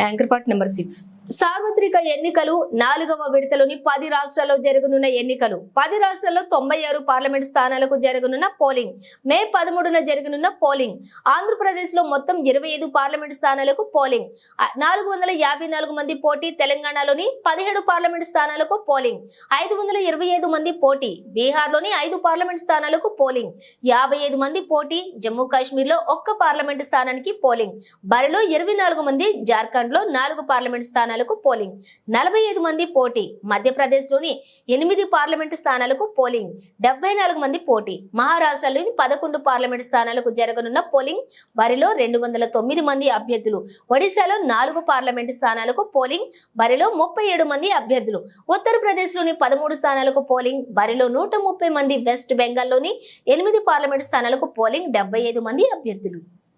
anchor part number 6 సార్వత్రిక ఎన్నికలు 4వ విడతలోని 10 రాష్ట్రాల్లో జరగనున్న ఎన్నికలు 10 రాష్ట్రాల్లో 96 పార్లమెంట్ స్థానాలకు జరగనున్న పోలింగ్ మే 13న జరగనున్న పోలింగ్ ఆంధ్రప్రదేశ్ లో మొత్తం 25 పార్లమెంట్ స్థానాలకు పోలింగ్ 454 మంది పోటీ తెలంగాణలోని 17 పార్లమెంట్ స్థానాలకు పోలింగ్ 525 మంది పోటీ బీహార్ లోని 5 పార్లమెంట్ స్థానాలకు పోలింగ్ 55 మంది పోటీ జమ్మూ కాశ్మీర్ లో 1 పార్లమెంట్ స్థానానికి పోలింగ్ బరిలో 24 మంది జార్ఖండ్ లో 4 పార్లమెంట్ స్థానాలకు పోలింగ్ 45 మంది పోటీ మధ్యప్రదేశ్ లోని 8 పార్లమెంట్ స్థానాలకు పోలింగ్ 74 మంది పోటీ మహారాష్ట్రలోని 11 పార్లమెంట్ స్థానాలకు జరగనున్న పోలింగ్ బరిలో 209 మంది అభ్యర్థులు ఒడిశాలో 4 పార్లమెంట్ స్థానాలకు పోలింగ్ బరిలో 37 మంది అభ్యర్థులు ఉత్తరప్రదేశ్ లోని 13 స్థానాలకు పోలింగ్ బరిలో 130 మంది వెస్ట్ బెంగాల్ లోని 8 పార్లమెంట్ స్థానాలకు పోలింగ్ 75 మంది అభ్యర్థులు